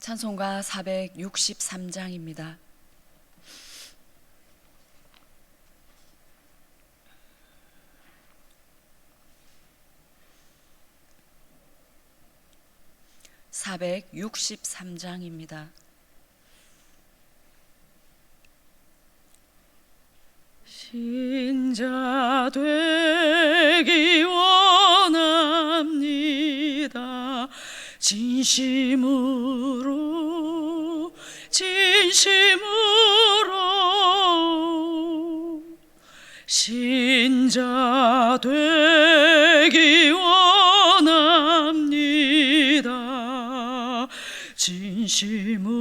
찬송가 463장입니다. 신자 되기 원합니다. 진심으로 신자 되기 원합니다. 진심으로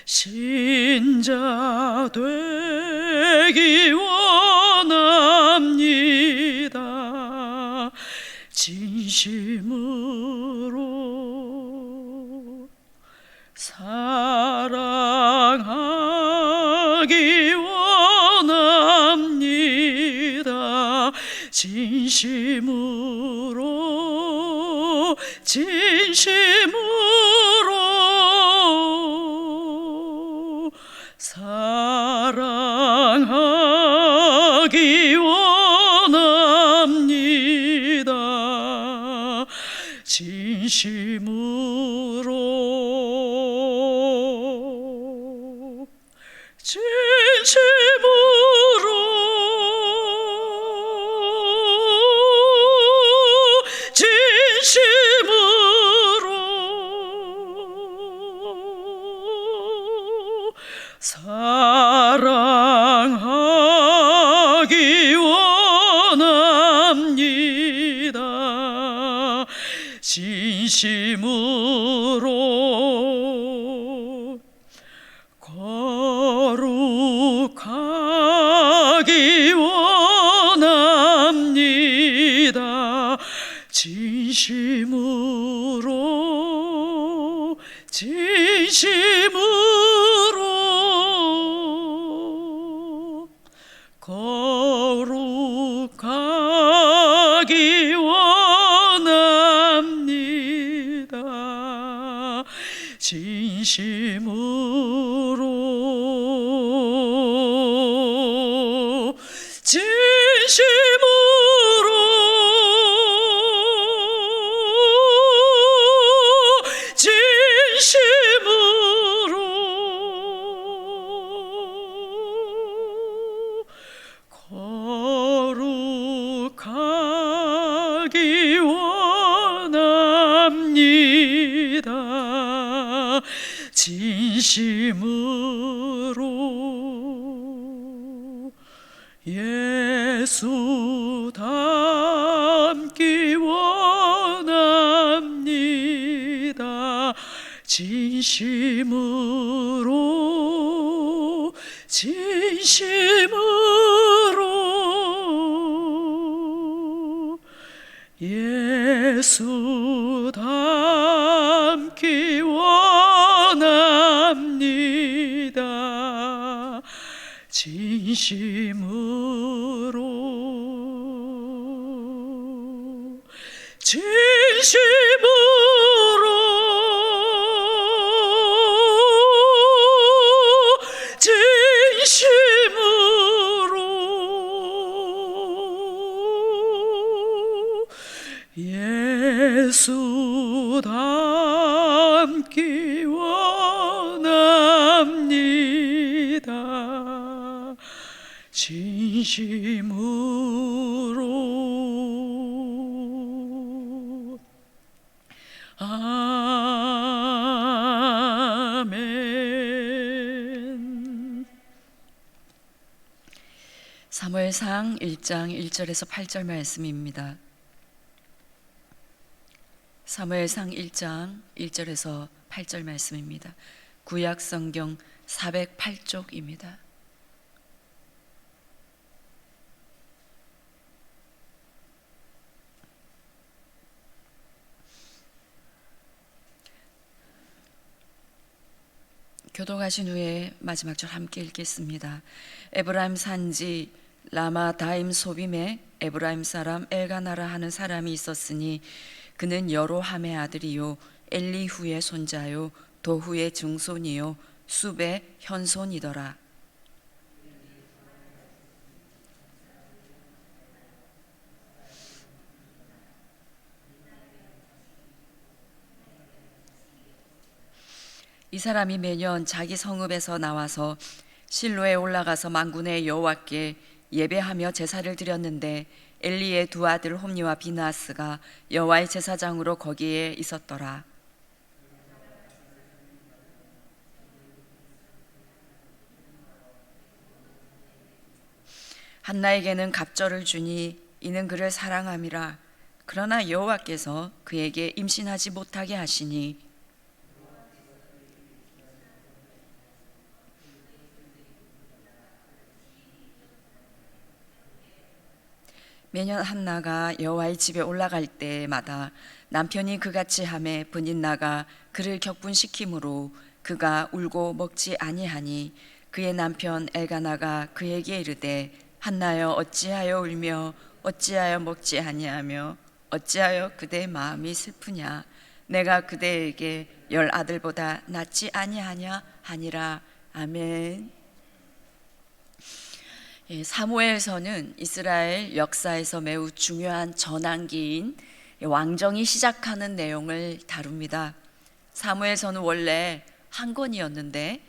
신자 되기 원합니다. 진심으로 사랑하기 원합니다. 진심으로 사랑하기 원합니다. 진심으로 사랑하기 원합니다. 진심으로 거룩하기 원합니다. 진심으로 거룩하기 원합니다. 진심으로 거룩하기 원합니다. 진심으로 예수 닮기 원합니다. 진심으로 예수 닮기 원합니다. 진심으로 예수 닮기 원합니다. 진심으로 아멘. 사무엘상 1장 1절에서 8절 말씀입니다. 사무엘상 1장 1절에서 8절 말씀입니다. 구약 성경 408쪽입니다. 교독하신 후에 마지막 절 함께 읽겠습니다. 에브라임 산지 라마 다임 소빔에 에브라임 사람 엘가나라 하는 사람이 있었으니 그는 여로함의 아들이요 엘리후의 손자요 도후의 증손이요 숲의 현손이더라. 이 사람이 매년 자기 성읍에서 나와서 실로에 올라가서 만군의 여호와께 예배하며 제사를 드렸는데 엘리의 두 아들 홈니와 비나스가 여호와의 제사장으로 거기에 있었더라. 한나에게는 갑절을 주니 이는 그를 사랑함이라. 그러나 여호와께서 그에게 임신하지 못하게 하시니 매년 한나가 여호와의 집에 올라갈 때마다 남편이 그같이 하매 분인나가 그를 격분시키므로 그가 울고 먹지 아니하니 그의 남편 엘가나가 그에게 이르되 한나여 어찌하여 울며 어찌하여 먹지 아니하며 어찌하여 그대의 마음이 슬프냐 내가 그대에게 10 아들보다 낫지 아니하냐 하니라. 아멘. 사무엘서는 이스라엘 역사에서 매우 중요한 전환기인 왕정이 시작하는 내용을 다룹니다. 사무엘서는 원래 한 권이었는데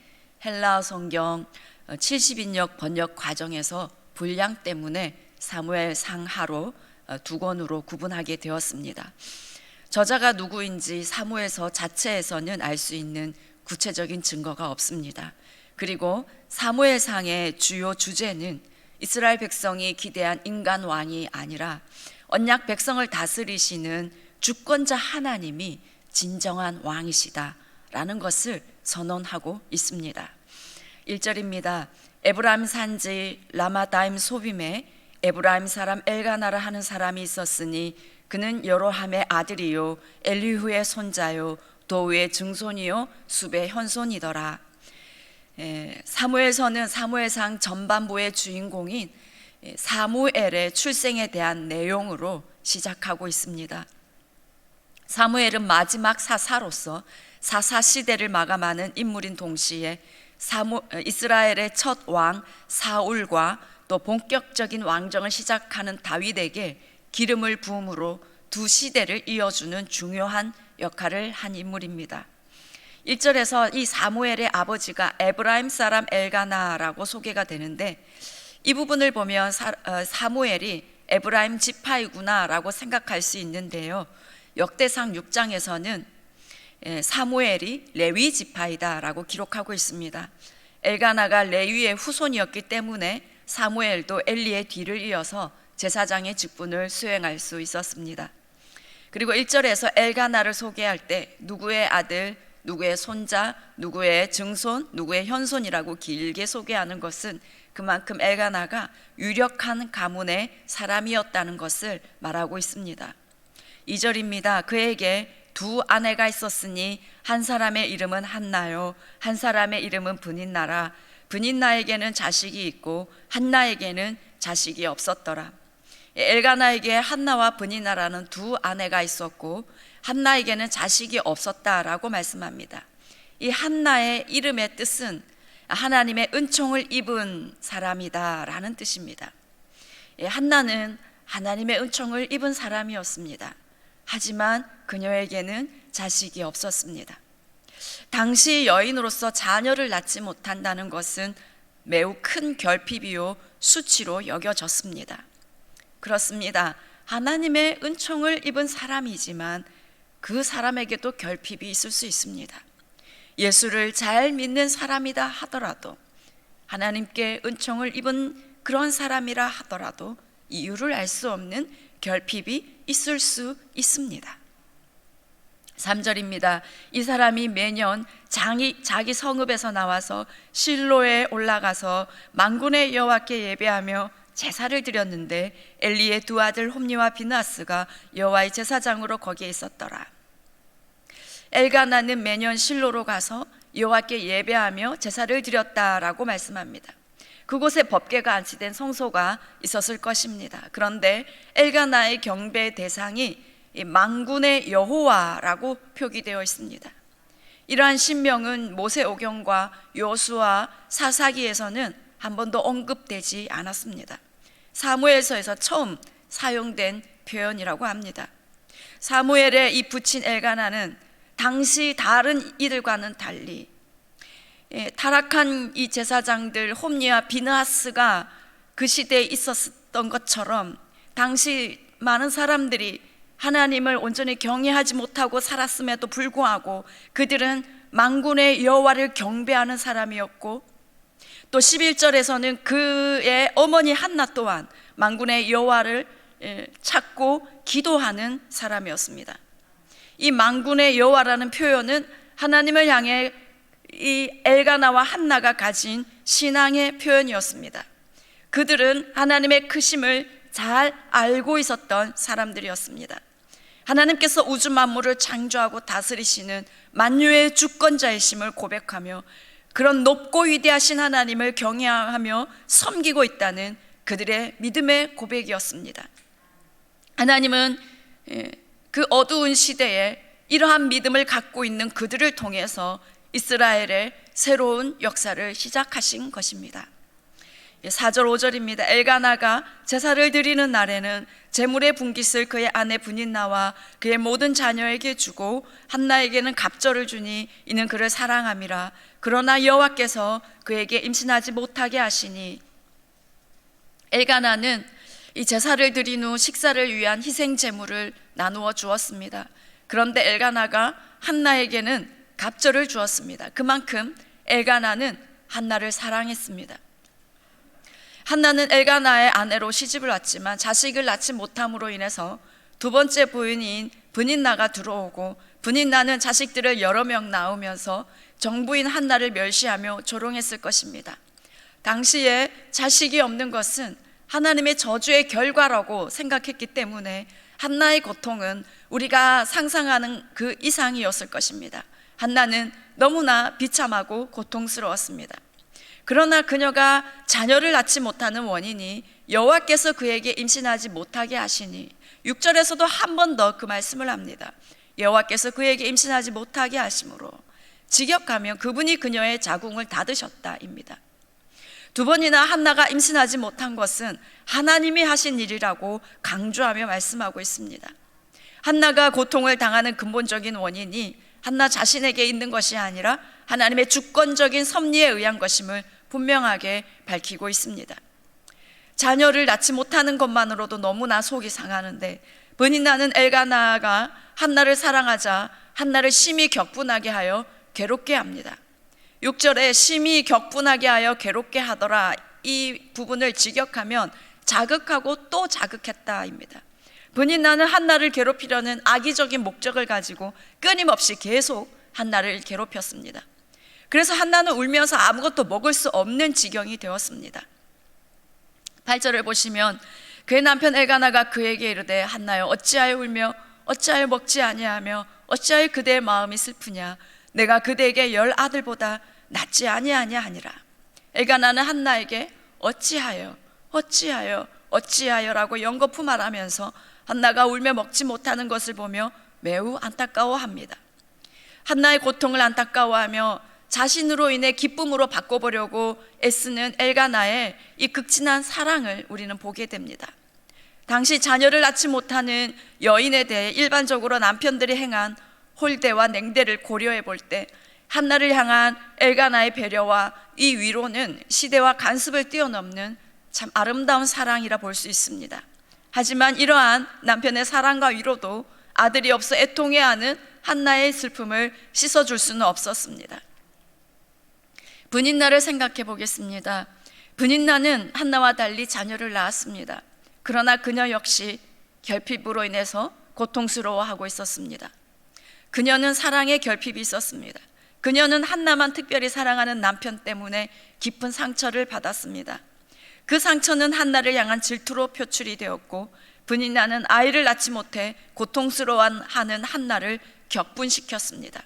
헬라어 성경 70인역 번역 과정에서 분량 때문에 사무엘상하로 2권으로 구분하게 되었습니다. 저자가 누구인지 사무엘서 자체에서는 알 수 있는 구체적인 증거가 없습니다. 그리고 사무엘상의 주요 주제는 이스라엘 백성이 기대한 인간 왕이 아니라 언약 백성을 다스리시는 주권자 하나님이 진정한 왕이시다라는 것을 선언하고 있습니다. 1절입니다. 에브라임 산지 라마다임 소빔에 에브라임 사람 엘가나라 하는 사람이 있었으니 그는 여로함의 아들이요 엘리후의 손자요 도후의 증손이요 숲의 현손이더라. 사무엘서는 사무엘상 전반부의 주인공인 사무엘의 출생에 대한 내용으로 시작하고 있습니다. 사무엘은 마지막 사사로서 사사 시대를 마감하는 인물인 동시에 이스라엘의 첫 왕 사울과 또 본격적인 왕정을 시작하는 다윗에게 기름을 부음으로 두 시대를 이어주는 중요한 역할을 한 인물입니다. 1절에서 이 사무엘의 아버지가 에브라임 사람 엘가나라고 소개가 되는데 이 부분을 보면 사무엘이 에브라임 지파이구나 라고 생각할 수 있는데요, 역대상 6장에서는 사무엘이 레위 지파이다 라고 기록하고 있습니다. 엘가나가 레위의 후손이었기 때문에 사무엘도 엘리의 뒤를 이어서 제사장의 직분을 수행할 수 있었습니다. 그리고 1절에서 엘가나를 소개할 때 누구의 아들, 누구의 손자, 누구의 증손, 누구의 현손이라고 길게 소개하는 것은 그만큼 엘가나가 유력한 가문의 사람이었다는 것을 말하고 있습니다. 2절입니다. 그에게 두 아내가 있었으니 한 사람의 이름은 한나요 한 사람의 이름은 분인나라. 분인나에게는 자식이 있고 한나에게는 자식이 없었더라. 엘가나에게 한나와 분인나라는 두 아내가 있었고 한나에게는 자식이 없었다라고 말씀합니다. 이 한나의 이름의 뜻은 하나님의 은총을 입은 사람이다라는 뜻입니다. 한나는 하나님의 은총을 입은 사람이었습니다. 하지만 그녀에게는 자식이 없었습니다. 당시 여인으로서 자녀를 낳지 못한다는 것은 매우 큰 결핍이요 수치로 여겨졌습니다. 그렇습니다. 하나님의 은총을 입은 사람이지만 그 사람에게도 결핍이 있을 수 있습니다. 예수를 잘 믿는 사람이다 하더라도, 하나님께 은총을 입은 그런 사람이라 하더라도 이유를 알 수 없는 결핍이 있을 수 있습니다. 3절입니다. 이 사람이 매년 자기 성읍에서 나와서 실로에 올라가서 만군의 여호와께 예배하며 제사를 드렸는데 엘리의 두 아들 홈니와 비나스가 여호와의 제사장으로 거기에 있었더라. 엘가나는 매년 실로로 가서 여호와께 예배하며 제사를 드렸다라고 말씀합니다. 그곳에 법궤가 안치된 성소가 있었을 것입니다. 그런데 엘가나의 경배 대상이 이 만군의 여호와라고 표기되어 있습니다. 이러한 신명은 모세오경과 여호수아 사사기에서는 한 번도 언급되지 않았습니다. 사무엘서에서 처음 사용된 표현이라고 합니다. 사무엘에 이 붙인 엘가나는 당시 다른 이들과는 달리 타락한 이 제사장들 홈리와 비느하스가 그 시대에 있었던 것처럼 당시 많은 사람들이 하나님을 온전히 경외하지 못하고 살았음에도 불구하고 그들은 만군의 여호와를 경배하는 사람이었고, 또 11절에서는 그의 어머니 한나 또한 만군의 여호와를 찾고 기도하는 사람이었습니다. 이 만군의 여호와라는 표현은 하나님을 향해 이 엘가나와 한나가 가진 신앙의 표현이었습니다. 그들은 하나님의 크심을 잘 알고 있었던 사람들이었습니다. 하나님께서 우주 만물을 창조하고 다스리시는 만유의 주권자이심을 고백하며 그런 높고 위대하신 하나님을 경외하며 섬기고 있다는 그들의 믿음의 고백이었습니다. 하나님은 그 어두운 시대에 이러한 믿음을 갖고 있는 그들을 통해서 이스라엘의 새로운 역사를 시작하신 것입니다. 4절 5절입니다. 엘가나가 제사를 드리는 날에는 제물의 분깃을 그의 아내 브닌나와 그의 모든 자녀에게 주고 한나에게는 갑절을 주니 이는 그를 사랑함이라. 그러나 여호와께서 그에게 임신하지 못하게 하시니, 엘가나는 이 제사를 드린 후 식사를 위한 희생 제물을 나누어 주었습니다. 그런데 엘가나가 한나에게는 갑절을 주었습니다. 그만큼 엘가나는 한나를 사랑했습니다. 한나는 엘가나의 아내로 시집을 왔지만 자식을 낳지 못함으로 인해서 두 번째 부인인 브닌나가 들어오고, 브닌나는 자식들을 여러 명 낳으면서 정부인 한나를 멸시하며 조롱했을 것입니다. 당시에 자식이 없는 것은 하나님의 저주의 결과라고 생각했기 때문에 한나의 고통은 우리가 상상하는 그 이상이었을 것입니다. 한나는 너무나 비참하고 고통스러웠습니다. 그러나 그녀가 자녀를 낳지 못하는 원인이 여호와께서 그에게 임신하지 못하게 하시니, 6절에서도 한 번 더 그 말씀을 합니다. 여호와께서 그에게 임신하지 못하게 하심으로 직역하면 그분이 그녀의 자궁을 닫으셨다입니다. 두 번이나 한나가 임신하지 못한 것은 하나님이 하신 일이라고 강조하며 말씀하고 있습니다. 한나가 고통을 당하는 근본적인 원인이 한나 자신에게 있는 것이 아니라 하나님의 주권적인 섭리에 의한 것임을 분명하게 밝히고 있습니다. 자녀를 낳지 못하는 것만으로도 너무나 속이 상하는데, 브닌나는 엘가나가 한나를 사랑하자 한나를 심히 격분하게 하여 괴롭게 합니다. 6절에 심히 격분하게 하여 괴롭게 하더라, 이 부분을 직역하면 자극하고 또 자극했다입니다. 브닌나는 한나를 괴롭히려는 악의적인 목적을 가지고 끊임없이 계속 한나를 괴롭혔습니다. 그래서 한나는 울면서 아무것도 먹을 수 없는 지경이 되었습니다. 8절을 보시면 그의 남편 엘가나가 그에게 이르되, 한나여 어찌하여 울며 어찌하여 먹지 아니하며 어찌하여 그대의 마음이 슬프냐. 내가 그대에게 10 아들보다 낫지 아니하냐 하니라. 엘가나는 한나에게 어찌하여 어찌하여 어찌하여라고 연거푸 말하면서 한나가 울며 먹지 못하는 것을 보며 매우 안타까워합니다. 한나의 고통을 안타까워하며 자신으로 인해 기쁨으로 바꿔보려고 애쓰는 엘가나의 이 극진한 사랑을 우리는 보게 됩니다. 당시 자녀를 낳지 못하는 여인에 대해 일반적으로 남편들이 행한 홀대와 냉대를 고려해 볼 때 한나를 향한 엘가나의 배려와 이 위로는 시대와 간섭을 뛰어넘는 참 아름다운 사랑이라 볼 수 있습니다. 하지만 이러한 남편의 사랑과 위로도 아들이 없어 애통해하는 한나의 슬픔을 씻어줄 수는 없었습니다. 브닌나를 생각해 보겠습니다. 브닌나는 한나와 달리 자녀를 낳았습니다. 그러나 그녀 역시 결핍으로 인해서 고통스러워하고 있었습니다. 그녀는 사랑의 결핍이 있었습니다. 그녀는 한나만 특별히 사랑하는 남편 때문에 깊은 상처를 받았습니다. 그 상처는 한나를 향한 질투로 표출이 되었고, 브닌나는 아이를 낳지 못해 고통스러워하는 한나를 격분시켰습니다.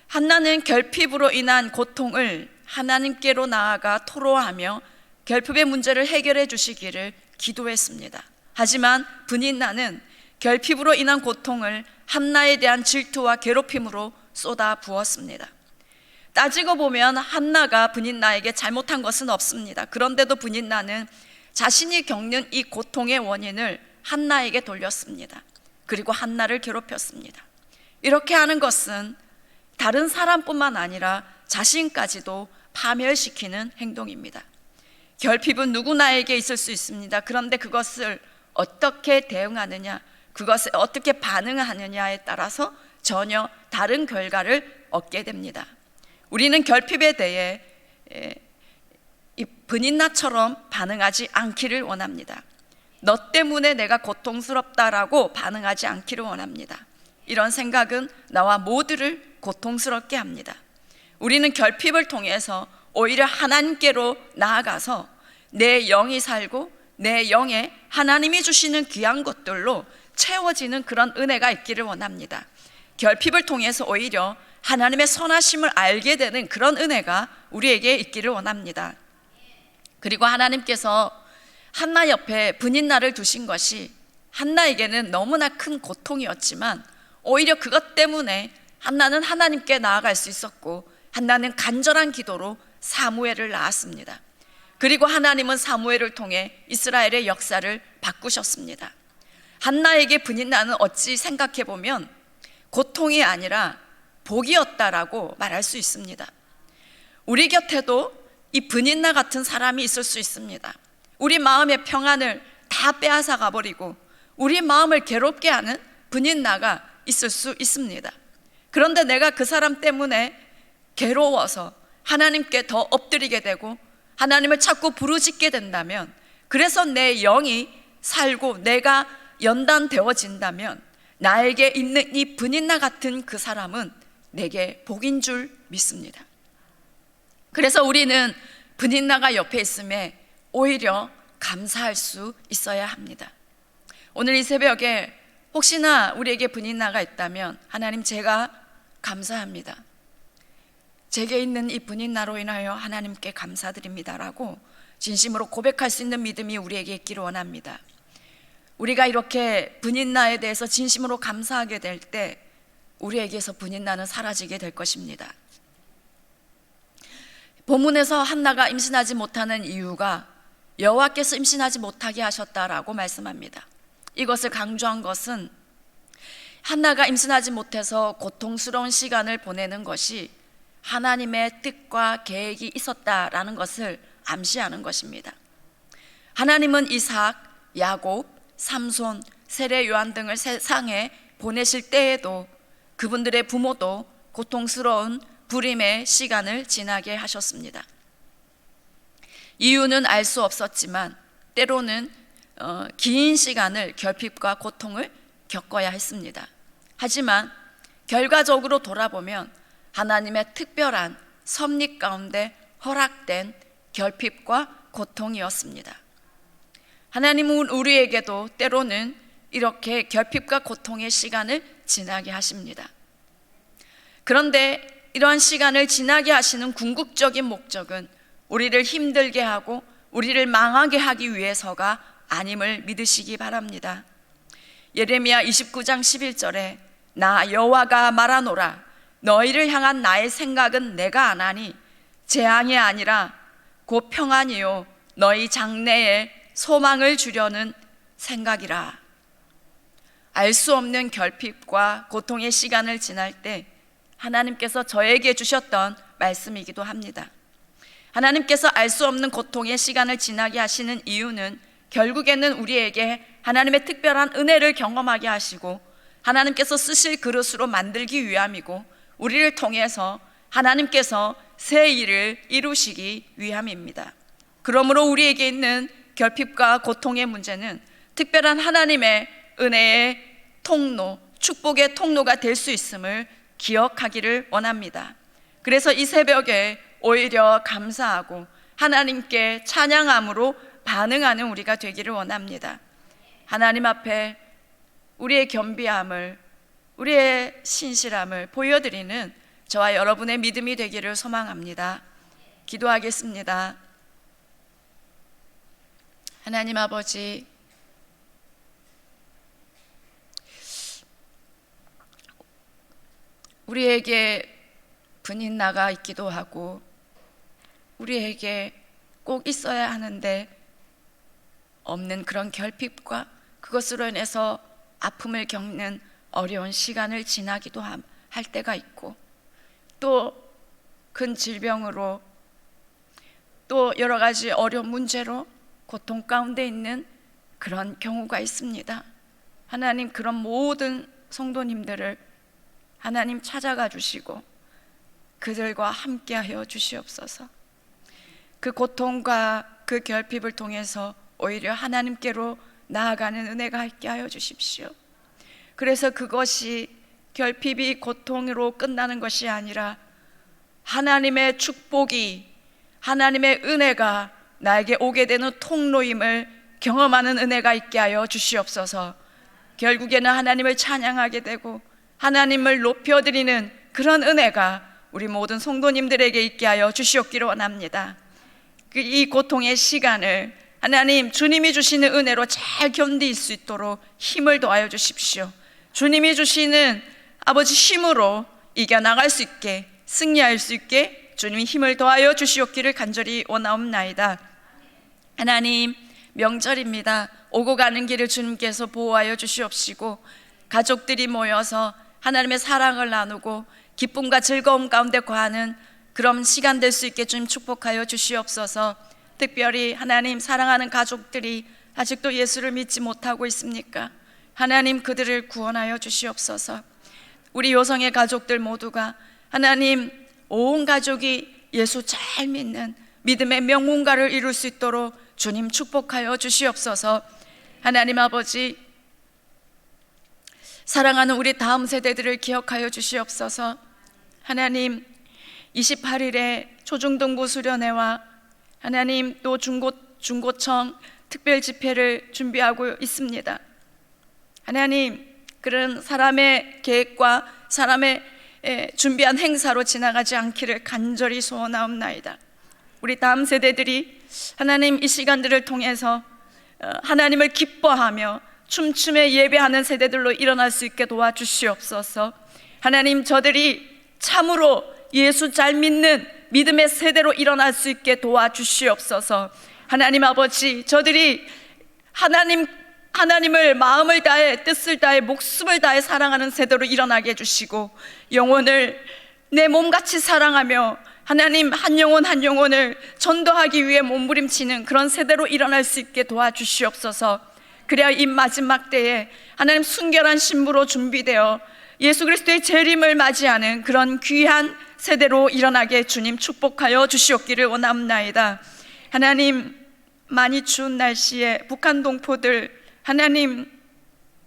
한나는 결핍으로 인한 고통을 하나님께로 나아가 토로하며 결핍의 문제를 해결해 주시기를 기도했습니다. 하지만 브닛나는 결핍으로 인한 고통을 한나에 대한 질투와 괴롭힘으로 쏟아 부었습니다. 따지고 보면 한나가 브닛나에게 잘못한 것은 없습니다. 그런데도 브닛나는 자신이 겪는 이 고통의 원인을 한나에게 돌렸습니다. 그리고 한나를 괴롭혔습니다. 이렇게 하는 것은 다른 사람뿐만 아니라 자신까지도 파멸시키는 행동입니다. 결핍은 누구나에게 있을 수 있습니다. 그런데 그것을 어떻게 대응하느냐, 그것에 어떻게 반응하느냐에 따라서 전혀 다른 결과를 얻게 됩니다. 우리는 결핍에 대해 이 브닛나처럼 반응하지 않기를 원합니다. 너 때문에 내가 고통스럽다라고 반응하지 않기를 원합니다. 이런 생각은 나와 모두를 고통스럽게 합니다. 우리는 결핍을 통해서 오히려 하나님께로 나아가서 내 영이 살고 내 영에 하나님이 주시는 귀한 것들로 채워지는 그런 은혜가 있기를 원합니다. 결핍을 통해서 오히려 하나님의 선하심을 알게 되는 그런 은혜가 우리에게 있기를 원합니다. 그리고 하나님께서 한나 옆에 브닛나를 두신 것이 한나에게는 너무나 큰 고통이었지만 오히려 그것 때문에 한나는 하나님께 나아갈 수 있었고 한나는 간절한 기도로 사무엘을 낳았습니다. 그리고 하나님은 사무엘을 통해 이스라엘의 역사를 바꾸셨습니다. 한나에게 브닛나는 어찌 생각해 보면 고통이 아니라 복이었다라고 말할 수 있습니다. 우리 곁에도 이 브닛나 같은 사람이 있을 수 있습니다. 우리 마음의 평안을 다 빼앗아 가버리고 우리 마음을 괴롭게 하는 브닛나가 있을 수 있습니다. 그런데 내가 그 사람 때문에 괴로워서 하나님께 더 엎드리게 되고 하나님을 자꾸 부르짖게 된다면, 그래서 내 영이 살고 내가 연단되어진다면 나에게 있는 이 브닛나 같은 그 사람은 내게 복인 줄 믿습니다. 그래서 우리는 브닛나가 옆에 있음에 오히려 감사할 수 있어야 합니다. 오늘 이 새벽에 혹시나 우리에게 브닛나가 있다면 하나님, 제가 감사합니다. 제게 있는 이 브닛나로 인하여 하나님께 감사드립니다라고 진심으로 고백할 수 있는 믿음이 우리에게 있기를 원합니다. 우리가 이렇게 브닛나에 대해서 진심으로 감사하게 될 때 우리에게서 브닛나는 사라지게 될 것입니다. 본문에서 한나가 임신하지 못하는 이유가 여호와께서 임신하지 못하게 하셨다라고 말씀합니다. 이것을 강조한 것은 한나가 임신하지 못해서 고통스러운 시간을 보내는 것이 하나님의 뜻과 계획이 있었다라는 것을 암시하는 것입니다. 하나님은 이삭, 야곱, 삼손, 세례 요한 등을 세상에 보내실 때에도 그분들의 부모도 고통스러운 불임의 시간을 지나게 하셨습니다. 이유는 알 수 없었지만 때로는 긴 시간을 결핍과 고통을 겪어야 했습니다. 하지만 결과적으로 돌아보면 하나님의 특별한 섭리 가운데 허락된 결핍과 고통이었습니다. 하나님은 우리에게도 때로는 이렇게 결핍과 고통의 시간을 지나게 하십니다. 그런데 이러한 시간을 지나게 하시는 궁극적인 목적은 우리를 힘들게 하고 우리를 망하게 하기 위해서가 아님을 믿으시기 바랍니다. 예레미야 29장 11절에 나 여호와가 말하노라, 너희를 향한 나의 생각은 내가 아나니 재앙이 아니라 곧 평안이요 너희 장래에 소망을 주려는 생각이라. 알 수 없는 결핍과 고통의 시간을 지날 때 하나님께서 저에게 주셨던 말씀이기도 합니다. 하나님께서 알 수 없는 고통의 시간을 지나게 하시는 이유는 결국에는 우리에게 하나님의 특별한 은혜를 경험하게 하시고 하나님께서 쓰실 그릇으로 만들기 위함이고 우리를 통해서 하나님께서 새 일을 이루시기 위함입니다. 그러므로 우리에게 있는 결핍과 고통의 문제는 특별한 하나님의 은혜의 통로, 축복의 통로가 될 수 있음을 기억하기를 원합니다. 그래서 이 새벽에 오히려 감사하고 하나님께 찬양함으로 반응하는 우리가 되기를 원합니다. 하나님 앞에 우리의 겸비함을, 우리의 신실함을 보여드리는 저와 여러분의 믿음이 되기를 소망합니다. 기도하겠습니다. 하나님 아버지, 우리에게 분이 나가 있기도 하고 우리에게 꼭 있어야 하는데 없는 그런 결핍과 그것으로 인해서 아픔을 겪는 어려운 시간을 지나기도 할 때가 있고, 또 큰 질병으로, 또 여러 가지 어려운 문제로 고통 가운데 있는 그런 경우가 있습니다. 하나님, 그런 모든 성도님들을 하나님 찾아가 주시고 그들과 함께하여 주시옵소서. 그 고통과 그 결핍을 통해서 오히려 하나님께로 나아가는 은혜가 있게 하여 주십시오. 그래서 그것이 결핍이 고통으로 끝나는 것이 아니라 하나님의 축복이, 하나님의 은혜가 나에게 오게 되는 통로임을 경험하는 은혜가 있게 하여 주시옵소서. 결국에는 하나님을 찬양하게 되고 하나님을 높여드리는 그런 은혜가 우리 모든 성도님들에게 있게 하여 주시옵기를 원합니다. 이 고통의 시간을 하나님, 주님이 주시는 은혜로 잘 견딜 수 있도록 힘을 더하여 주십시오. 주님이 주시는 아버지 힘으로 이겨나갈 수 있게, 승리할 수 있게 주님이 힘을 더하여 주시옵기를 간절히 원하옵나이다. 하나님, 명절입니다. 오고 가는 길을 주님께서 보호하여 주시옵시고 가족들이 모여서 하나님의 사랑을 나누고 기쁨과 즐거움 가운데 거하는 그런 시간 될 수 있게 주님 축복하여 주시옵소서. 특별히 하나님, 사랑하는 가족들이 아직도 예수를 믿지 못하고 있습니까? 하나님, 그들을 구원하여 주시옵소서. 우리 요성의 가족들 모두가 하나님, 온 가족이 예수 잘 믿는 믿음의 명문가를 이룰 수 있도록 주님 축복하여 주시옵소서. 하나님 아버지, 사랑하는 우리 다음 세대들을 기억하여 주시옵소서. 하나님, 28일에 초중등부 수련회와 하나님 또 중고청 특별 집회를 준비하고 있습니다. 하나님, 그런 사람의 계획과 사람의 준비한 행사로 지나가지 않기를 간절히 소원하옵나이다. 우리 다음 세대들이 하나님 이 시간들을 통해서 하나님을 기뻐하며 춤추며 예배하는 세대들로 일어날 수 있게 도와주시옵소서. 하나님, 저들이 참으로 예수 잘 믿는 믿음의 세대로 일어날 수 있게 도와주시옵소서. 하나님 아버지, 저들이 하나님을 마음을 다해, 뜻을 다해, 목숨을 다해 사랑하는 세대로 일어나게 해주시고 영혼을 내 몸같이 사랑하며 하나님 한 영혼 한 영혼을 전도하기 위해 몸부림치는 그런 세대로 일어날 수 있게 도와주시옵소서. 그래야 이 마지막 때에 하나님 순결한 신부로 준비되어 예수 그리스도의 재림을 맞이하는 그런 귀한 세대로 일어나게 주님 축복하여 주시옵기를 원합나이다. 하나님, 많이 추운 날씨에 북한 동포들 하나님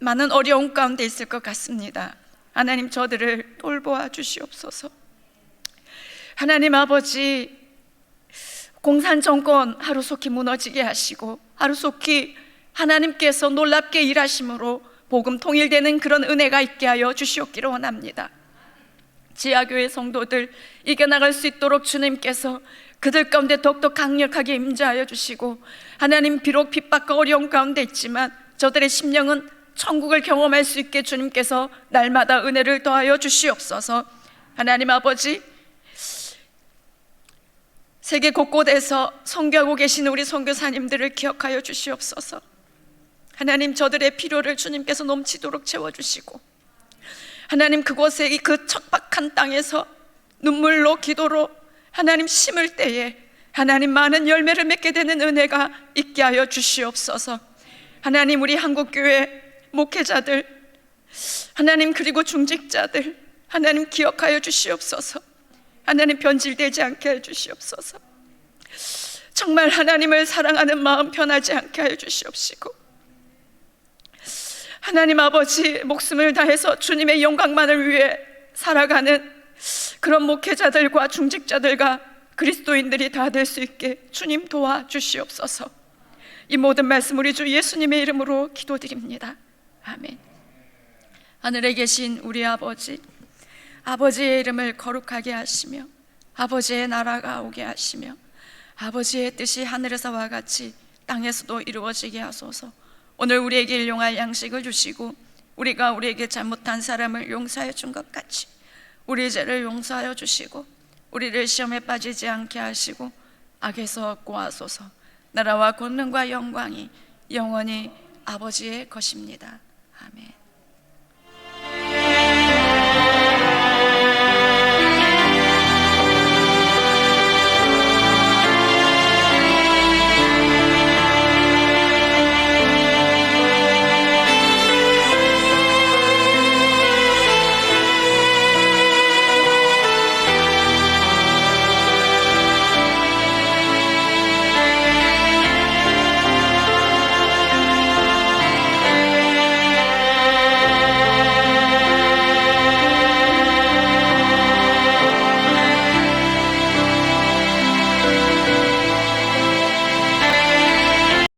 많은 어려움 가운데 있을 것 같습니다. 하나님, 저들을 돌보아 주시옵소서. 하나님 아버지, 공산 정권 하루속히 무너지게 하시고 하루속히 하나님께서 놀랍게 일하심으로 복음 통일되는 그런 은혜가 있게 하여 주시옵기를 원합니다. 지하교회 성도들 이겨나갈 수 있도록 주님께서 그들 가운데 더욱더 강력하게 임재하여 주시고 하나님, 비록 핍박과 어려움 가운데 있지만 저들의 심령은 천국을 경험할 수 있게 주님께서 날마다 은혜를 더하여 주시옵소서. 하나님 아버지, 세계 곳곳에서 선교하고 계신 우리 선교사님들을 기억하여 주시옵소서. 하나님, 저들의 필요를 주님께서 넘치도록 채워주시고 하나님, 그곳에 그 척박한 땅에서 눈물로 기도로 하나님 심을 때에 하나님 많은 열매를 맺게 되는 은혜가 있게 하여 주시옵소서. 하나님, 우리 한국교회 목회자들 하나님, 그리고 중직자들 하나님 기억하여 주시옵소서. 하나님, 변질되지 않게 해 주시옵소서. 정말 하나님을 사랑하는 마음 변하지 않게 하여 주시옵시고 하나님 아버지, 목숨을 다해서 주님의 영광만을 위해 살아가는 그런 목회자들과 중직자들과 그리스도인들이 다 될 수 있게 주님 도와주시옵소서. 이 모든 말씀 우리 주 예수님의 이름으로 기도드립니다. 아멘. 하늘에 계신 우리 아버지, 아버지의 이름을 거룩하게 하시며 아버지의 나라가 오게 하시며 아버지의 뜻이 하늘에서와 같이 땅에서도 이루어지게 하소서. 오늘 우리에게 일용할 양식을 주시고 우리가 우리에게 잘못한 사람을 용서해 준 것 같이 우리 죄를 용서하여 주시고 우리를 시험에 빠지지 않게 하시고 악에서 구하소서. 나라와 권능과 영광이 영원히 아버지의 것입니다. 아멘.